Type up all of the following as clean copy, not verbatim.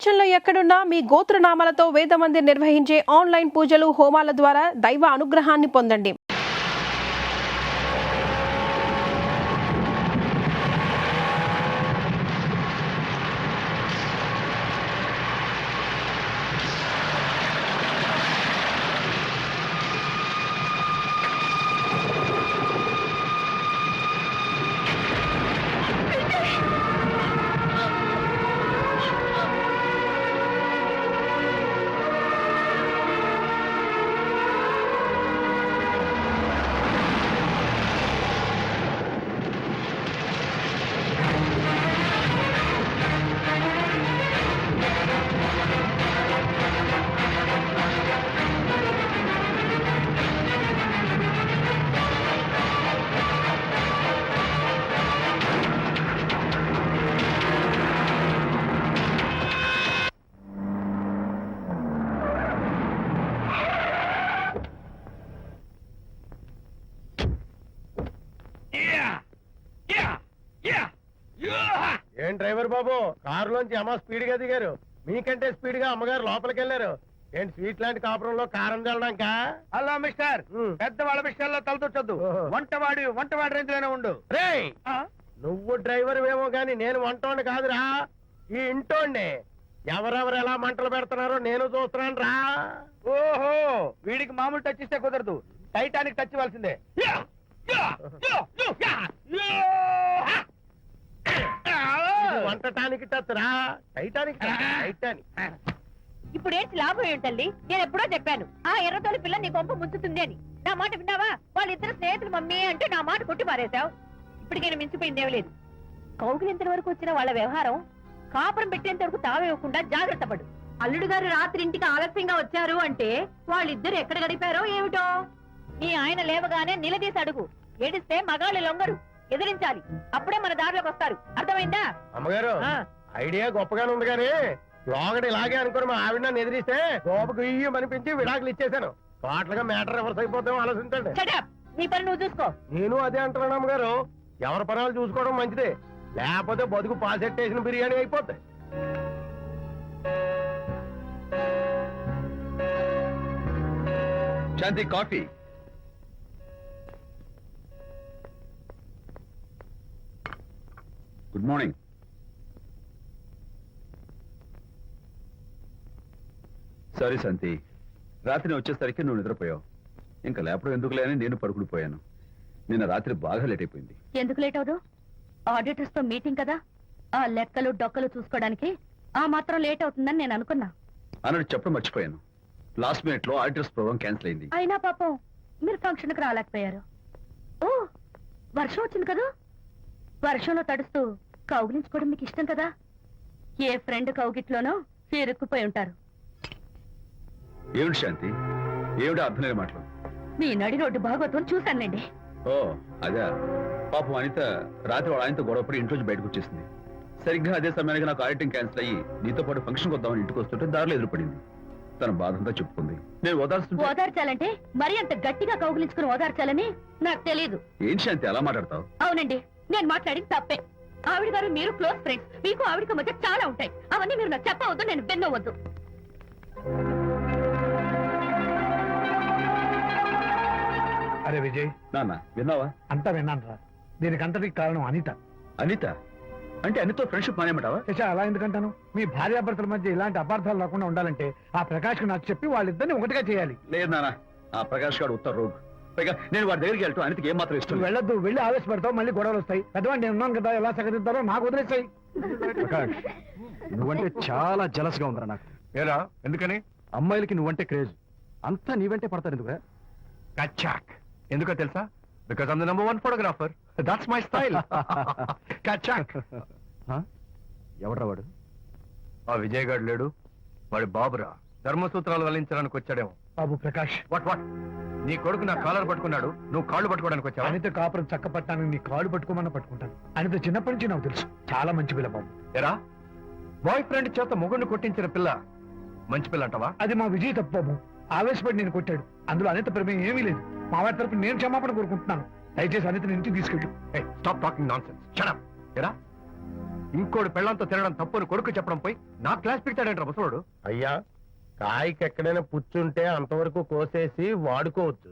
ప్రపంచంలో ఎక్కడున్నా మీ గోత్రనామాలతో వేదమందిర్ నిర్వహించే ఆన్లైన్ పూజలు హోమాల ద్వారా దైవ అనుగ్రహాన్ని పొందండి. ఏం డ్రైవర్ బాబు, కారులోంచి అమ్మ స్పీడ్ గా దిగారు, మీకంటే స్పీడ్ గా అమ్మగారు లోపలికి వెళ్ళారు. ఏంటి స్వీట్ లాంటి కాపురంలో కారం చల్లడానికా? హలో మిస్టర్, పెద్దవాళ్ళ విషయాల్లో తలదొచ్చొద్దు. వంటవాడి రేంజ్ లోనే ఉండు. రే, నువ్వు డ్రైవర్ ఏమో గాని నేను వంటోండి కాదురా, ఈ ఇంటోండి. ఎవరెవరు ఎలా మంటలు పెడుతున్నారో నేను చూస్తున్నాను రా. ఓహో, వీడికి మామూలు టచ్ ఇస్తే కుదరదు, టైటానిక్ టచ్ ఇవ్వాల్సిందే. వంటటానికి టచ్ రా, టైటానిక్ టైటానిక్. ఇప్పుడు ఏంటి లాభం ఏంటల్లి? నేను ఎప్పుడో చెప్పాను ఆ ఎర్రతోలి పిల్ల నీ కొంప ముంచుతుంది అని. నా మాట విన్నావా? వాళ్ళిద్దరు స్నేహితులు మమ్మీ అంటే నా మాట కొట్టి మారేశావు. ఇప్పటికైనా మించిపోయిందేం లేదు. కౌగిలింత వరకు వచ్చిన వాళ్ళ వ్యవహారం కాపురం పెట్టేంత వరకు తావేవ్వకుండా జాగ్రత్త పడు. అల్లుడు గారు రాత్రి ఇంటికి ఆలస్యంగా వచ్చారు అంటే వాళ్ళిద్దరు ఎక్కడ గడిపారో ఏమిటో. నీ ఆయన లేవగానే నిలదీసి అడుగు. ఏడిస్తే మగాళ్ళు లొంగరు, ఎదిరించాలి. అప్పుడే మన దారిలోకి వస్తారు. అర్థమైందా? అమ్మగారు, ఐడియా గొప్పగానే ఉంది కానీ లోగడ ఇలాగే అనుకుని మా ఆవిడ నన్ను ఎదిరిస్తే గోపకు ఇయ్యం అనిపించి విడాకులు ఇచ్చేశాను. టోటల్ గా మ్యాటర్ రివర్స్ అయిపోతాం ఆలోచించండి. నీ పని నువ్వు చూసుకో. నేను అదే అంటున్నాను అమ్మగారు, ఎవరి పనాలు చూసుకోవడం మంచిదే, లేకపోతే బతుకు పాసెట్టేసిన బిర్యానీ అయిపోతాయి. శాంతి, కాఫీ. Good morning. సారీ శాంతి, రాత్రి వచ్చేసరికి నువ్వు నిద్రపోయావు. ఇంకా లేపడం ఎందుకులే అని నేను పడుకుడిపోయాను. నిన్న రాత్రి బాగా లేట్ అయిపోయింది. ఎందుకు లేట్ అవదు? ఆడిటర్స్ తో మీటింగ్ కదా, ఆ లెక్కలు డొక్కలు చూసుకోవడానికి ఆ మాత్రం లేట్ అవుతుందని నేను అనుకున్నా. అన్నట్టు చెప్పడం మర్చిపోయాను, లాస్ట్ మినిట్ లో ఆడిటర్స్ ప్రోగ్రామ్ క్యాన్సిల్ అయింది. అయినా పాపం మీరు ఫంక్షన్ కి రాలేకపోయారు. ఓ, వర్షం వచ్చింది కదా, వర్షంలో తడుస్తూ కౌగిలించుకోవడం మీకు ఇష్టం కదా. ఏ ఫ్రెండ్ కౌగిట్లోనో ఇరుక్కుపోయి ఉంటారు. ఏమిటి శాంతి, ఏమిటి అర్థం లేని మాటలు? మీ నడి రోడ్డు భాగవతం చూశానండి. ఓ అదే, పాపం అనిత రాత్రి వాళ్ళ ఆయనతో గొడవపడి ఇంట్లోంచి బయటకు వచ్చేసింది. సరిగ్గా అదే సమయానికి నాకు ఆడిటింగ్ క్యాన్సిల్ అయ్యి నీతో పాటు ఫంక్షన్కి వద్దామని ఇంటికి వస్తుంటే దారిలో ఎదురుపడింది. తన బాధంతా చెప్పుకుంది. నేను ఓదార్చాలంటే మరి అంత గట్టిగా కౌగిలించుకుని ఓదార్చాలని నాకు తెలియదు. ఏం శాంతి అలా మాట్లాడతావు? అవునండి, నేను మాట్లాడింది తప్పే. ఆవిడ గారు మీరు క్లోజ్ ఫ్రెండ్స్, మీకు ఆవిడకి మధ్య చాలా ఉంటాయి. అవన్నీ మీరు నాకు చెప్పవద్దు, నేను విన్నవద్దు. అరే విజయ్, నాన్న విన్నావా? అంతా విన్నాను రా. దీనికంతటికి కారణం అనిత. అనిత అంటే అనితో ఫ్రెండ్షిప్ మానేమంటావా? అలా ఎందుకంటాను? మీ భార్యాభర్తల మధ్య ఇలాంటి అపార్థాలు రాకుండా ఉండాలంటే ఆ ప్రకాష్ కు నాకు చెప్పి వాళ్ళిద్దరిని ఒకటిగా చేయాలి. లేదు నాన్న, ఆ ప్రకాష్ గారు ఉత్తర రోగ్. పైగా నేను వాడి దగ్గరికి వెళ్తాను, అనితకి ఏం మాత్రం ఇష్టం. వెళ్ళొద్దు, వెళ్ళి ఆవేశపడతావు, మళ్ళీ గొడవలు వస్తాయి. పెద్దవాడు నేను ఉన్నాను కదా, ఎలా సగదిద్దారో నాకు వదిలేస్తాయి. ప్రకాష్, నువ్వంటే చాలా జలస్ గా ఉందరా నాకు. ఏరా ఎందుకని? అమ్మాయిలకి నువ్వంటే క్రేజ్, అంతా నీవంటే పడతారు ఎందుకురా? కచ్చాక్. ఎందుకో తెలుసా? Because I'm the number 1 photographer. That's my style. కచ్చాక్. ఎవడ్రా వాడు? ఆ విజయ్ గారు లేడు, వాడి బాబురా. ధర్మసూత్రాలు వల్లించడానికి వచ్చాడేమో. బాబు ప్రకాష్, వాట్ నీ కొడుకు నా కాలర్ పట్టుకున్నాడు, నువ్వు కాళ్ళు పట్టుకోవడానికి వచ్చావు. అనిత కాపురం చక్క పట్టాను, నీ కాళ్ళు పట్టుకోమన్నా పట్టుకుంటాను. అనిత చిన్నప్పటి నుంచి నాకు తెలుసు, చాలా మంచి పిల్ల బాబు. ఎరా, బాయ్ ఫ్రెండ్ చేత మొగుడిని కొట్టించిన పిల్ల మంచి పిల్ల అంటావా? అది మా విజయ్ తప్పు బాబు. ఆవేశపడి నేను కొట్టాడు, అందులో అనిత ప్రమేయం ఏమీ లేదు. మా వారి తరపు నేను క్షమాపణ కోరుకుంటున్నాను. దయచేసి అనితని ఇంటికి తీసుకెళ్ళు. Stop talking nonsense. Shut up. ఎరా, ఇంకోటి పెళ్ళంతో తినడం తప్పుని కొడుకు చెప్పడం పోయి నా క్లాస్ పెడతాడంటారా ముసలోడు? అయ్యా కాయకి ఎక్కడైనా పుచ్చుంటే అంతవరకు కోసేసి వాడుకోవచ్చు.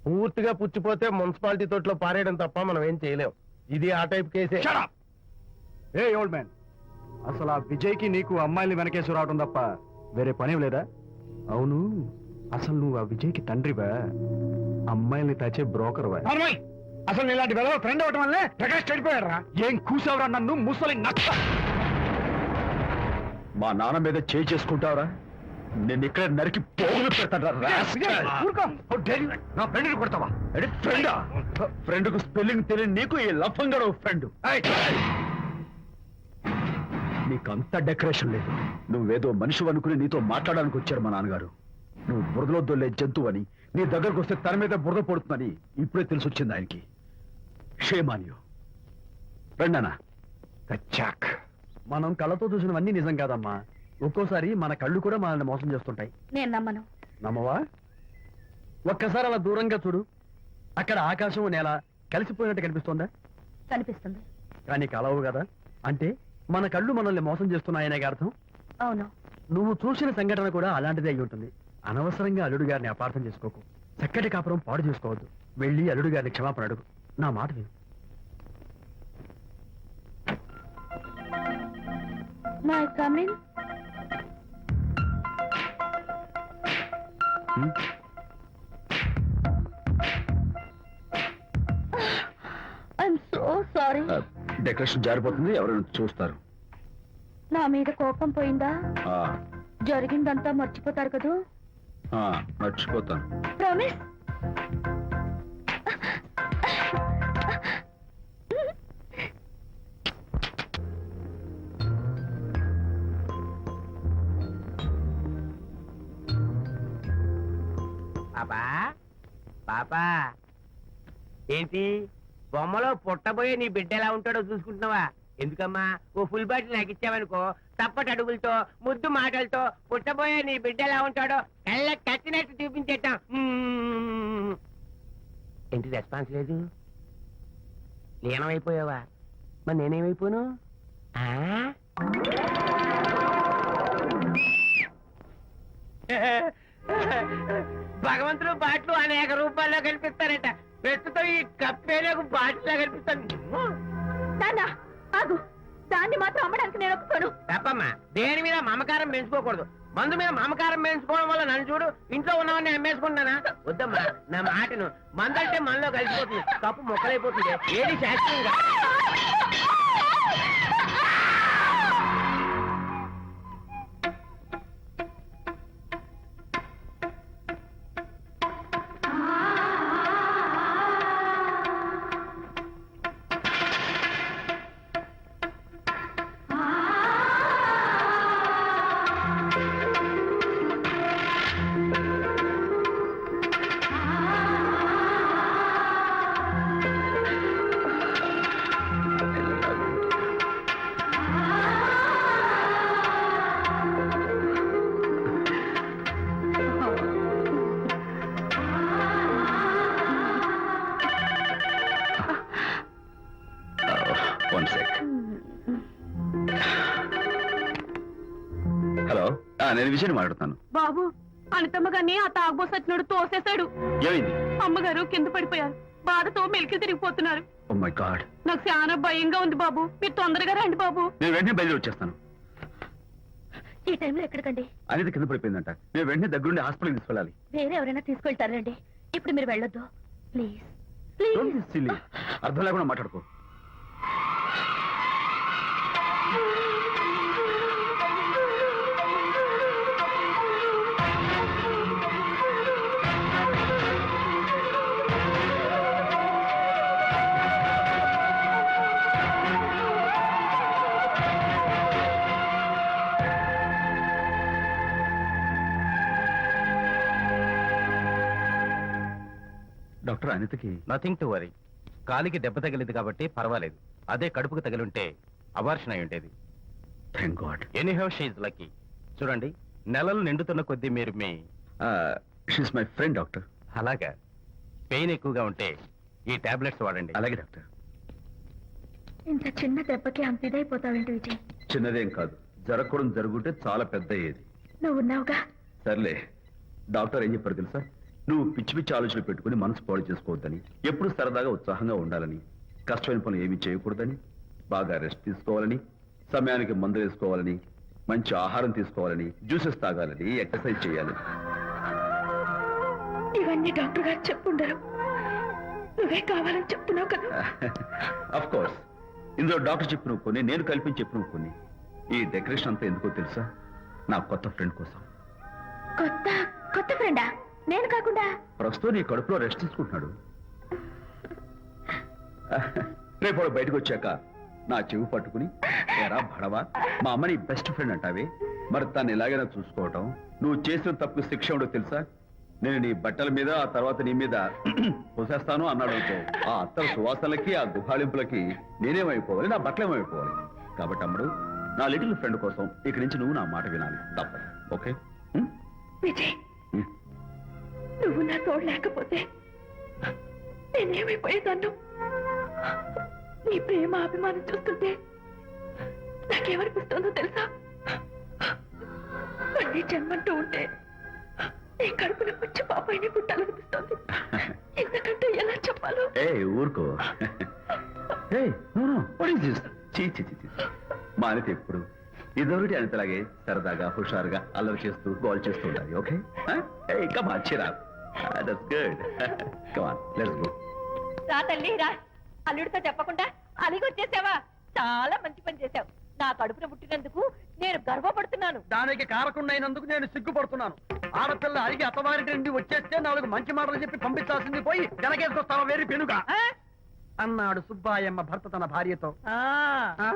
పూర్తిగా పుచ్చిపోతే మున్సిపాలిటీ తోటలో పారేయడం తప్ప మనం ఏం చేయలేం. ఇది ఆ టైప్ కేసే. Shut up! ఏ ఓల్డ్ మ్యాన్, అసలు ఆ విజయ్కి నీకు అమ్మాయిని వెనకేసి రావడం తప్ప వేరే పనేం లేదా? అవును, అసలు నువ్వు ఆ విజయ్కి తండ్రివా, అమ్మాయిల్ని తెచ్చే బ్రోకర్వా? అసలు ఇలాంటి వెధవ ఫ్రెండ్ అవటం వల్లే ప్రకాష్ చెడిపోయాడు రా. ఏం కూసావురా నన్ను ముసలి నచ్చ? మా నాన్న మీద చేయి చేసుకుంటావరా? నేను ఇక్కడ నరికి పోగులు పెడతాను. నా ఫ్రెండ్ని కొడతావా? ఫ్రెండా? ఫ్రెండ్ కు స్పెల్లింగ్ తెలియని నీకు ఈ లఫంగా ఫ్రెండ్. నీకంత డెకరేషన్ లేదు. నువ్వేదో మనిషి అనుకుని నీతో మాట్లాడడానికి వచ్చారు మా నాన్నగారు. నువ్వు బురదలో దొల్లే జంతువు అని, నీ దగ్గరకు వస్తే తన మీద బురద పడుతుందని ఇప్పుడే తెలిసి వచ్చింది ఆయనకి. షేమాన్యు రండనా. కచ్చాక్. మనం కళ్ళతో చూసినవన్నీ నిజం కాదమ్మా. ఒక్కోసారి మన కళ్ళు కూడా మనల్ని మోసం చేస్తుంటాయి. నేను నమ్మను. నమ్మవా? ఒక్కసారి అలా దూరంగా చూడు. అక్కడ ఆకాశం నేల కలిసిపోయినట్టు కనిపిస్తోందా? కనిపిస్తుంది. కానీ కలవు కదా. అంటే మన కళ్ళు మనల్ని మోసం చేస్తున్నాయనే అర్థం. అవును. నువ్వు చూసిన సంఘటన కూడా అలాంటిదే అయి ఉంటుంది. అనవసరంగా అల్లుడు గారిని అపార్థం చేసుకోకు. చక్కటి కాపురం పాడు చేసుకోవద్దు. వెళ్ళి అల్లుడు గారిని క్షమాపణ అడుగు. నా మాట విను. My coming. I'm so sorry. Decoration జారిపోతుంది, ఎవరైనా చూస్తారు. నా మీద కోపం పోయిందా? ఆ, జరిగిందంతా మర్చిపోతారు కదూ? ఆ, మర్చిపోతాను. ప్రామిస్. పాపా పాపా, ఏంటి బొమ్మలో పుట్టబోయే నీ బిడ్డ ఎలా ఉంటాడో చూసుకుంటున్నావా? ఎందుకమ్మా, ఓ ఫుల్ బాటిల్ నాకు ఇచ్చావనుకో, తప్పటి అడుగులతో ముద్దు మాటలతో పుట్టబోయే నీ బిడ్డ ఎలా ఉంటాడో కళ్ళ కట్టినట్టు చూపించేటాం. ఏంటి రెస్పాన్స్ లేదు? లీనమైపోయావా? మరి నేనేమైపోను? ఆ? భగవంతుడు బాట్లు అనేక రూపాల్లో కనిపిస్తారట. ప్రస్తుతం ఈ కప్పే నాకు బాటిలా కనిపిస్తాను. నాన్న ఆగు. దాన్ని మాత్రం అమ్మడానికి నేను ఒప్పుకోను. తప్పమ్మా, దేని మీద మమకారం పెంచుకోకూడదు. మందు మీద మమకారం పెంచుకోవడం వల్ల నన్ను చూడు, ఇంట్లో ఉన్నవన్నీ అమ్మేసుకుంటానా? వద్దమ్మా, నా మాటను. మందంటే మనలో కలిసిపోతుంది, కప్పు మొక్కలైపోతుంది. ఏది శాస్త్రీయంగా హలో, నేను విజయ్ మాట్లాడుతాను. బాబు, అనితమ్మ గారిని ఆ తాగుబోసు వచ్చినోడు తోసేశాడు. ఏమైంది? అమ్మగారు కింద పడిపోయారు. బాధతో మెలికి తిరిగిపోతున్నారు. Oh my God. నాకు చాలా భయంగా ఉంది బాబు. మీరు తొందరగా రండి బాబు. నేను వెంటనే బయలుదేరి వచ్చేస్తాను. ఈ టైంలో ఎక్కడికండి? అనిత కింద పడిపోయిందంట. నేను వెంటనే దగ్గరుండి హాస్పిటల్కి తీసుకెళ్ళాలి. వేరే ఎవరైనా తీసుకెళ్తారండి. ఇప్పుడు మీరు వెళ్ళొద్దు ప్లీజ్. Don't be silly. అర్థం లేకుండా మాట్లాడుకో. డాక్టర్, అనితకి నథింగ్ టు వరీ. కాలికి దెబ్బ తగిలింది కాబట్టి పర్వాలేదు. అదే కడుపుకు తగిలింటే అబార్షన్ అయి ఉండేది. Thank God. Anyhow she's lucky. చూడండి, నెలలు నిండుతున్న కొద్దీ మీరు మీ షీస్ మై ఫ్రెండ్ డాక్టర్. అలాగా పెయిన్ ఎక్కువగా ఉంటే ఈ టాబ్లెట్స్ వాడండి. అలాగే డాక్టర్. ఇంత చిన్న దెబ్బకి అంత ఇదైపోతావేంటి విజయ్? చిన్నదేం కాదు, జరగకూడదు జరుగుంటే చాలా పెద్ద అయ్యేది. నువ్వున్నావుగా. సర్లే, డాక్టర్ ఏం చెప్పారు తెలుసా? నువ్వు పిచ్చి పిచ్చి ఆలోచనలు పెట్టుకుని మనసు పాడు చేసుకోవద్దని, ఎప్పుడు సరదాగా ఉత్సాహంగా ఉండాలని, కష్టమైన పనులు ఏమీ చేయకూడదని, బాగా రెస్ట్ తీసుకోవాలని, సమయానికి మందులు వేసుకోవాలని, మంచి ఆహారం తీసుకోవాలని, జ్యూసెస్ తాగాలని, ఎక్సర్సైజ్ చేయాలి. ఇవన్నీ డాక్టర్ గారు చెప్పుండరు, నువ్వే కావాలని చెప్తున్నావు కదా. అఫ్ కోర్స్, ఇందులో డాక్టర్ చెప్పిన కొన్ని, నేను కల్పించి చెప్పిన కొన్ని. ఈ డెకరేషన్ అంతా ఎందుకో తెలుసా? నా కొత్త ఫ్రెండ్ కోసం. కొత్త కొత్త ఫ్రెండా? నేను కాకుండా? ప్రస్తుతం నీ కడుపులో రెస్ట్ తీసుకుంటున్నాడు. రేపు వాడు బయటకు వచ్చాక నా చెవి పట్టుకుని, ఎరా భడవా, మా అమ్మ నీ బెస్ట్ ఫ్రెండ్ అంటావే, మరి తను ఎలాగైనా చూసుకోవటం, నువ్వు చేసిన తప్పు శిక్ష ఉండో తెలుసా? నేను నీ బట్టల మీద, ఆ తర్వాత నీ మీద పోసేస్తాను అన్నాడు అనుకో, ఆ అత్తల సువాసనలకి, ఆ గుహాళింపులకి నేనేమైపోవాలి, నా బట్టలేమైపోవాలి. కాబట్టి అమ్ముడు, నా లిటిల్ ఫ్రెండ్ కోసం ఇక్కడి నుంచి నువ్వు నా మాట వినాలి, తప్పదు. ఓకే? విజయ్, నువ్వు నా తోడు లేకపోతే నేనేమైపోయేదాన్ను. నీ ప్రేమ అభిమానం చూస్తుంటే నాకేమనిపిస్తుందో తెలుసా? మళ్ళీ జన్మంటూ ఉంటే నీ కడుపున వచ్చి పాపాయిని పుట్టాలనిపిస్తుంది. ఎందుకంటే ఎలా చెప్పాలో. ఏ ఊరుకో. మానిత ఎప్పుడు ఇదొకటి అంతలాగే సరదాగా హుషారుగా అల్లరి చేస్తూ గోల్ చేస్తూ ఉండాలి. Okay? Come on, Chira. That's good. Come on, let's go. రా తల్లి రా. అల్లుడితో చెప్పకుండా అలిగొచ్చేసావా? చాలా మంచి పని చేశావు. నా కడుపున పుట్టినందుకు నేను గర్వపడుతున్నాను. దానికి కారకుండైనందుకు నేను సిగ్గుపడుతున్నాను. ఆడపిల్ల అడిగి అత్తవారింటి నుండి వచ్చేస్తే 4 మంచి మాటలు చెప్పి పంపించాల్సింది పోయి వెనకేసుకొస్తావా వేరు పెనుగా ఆ? అన్నాడు సుబ్బాయమ్మ భర్త తన భార్యతో. ఆ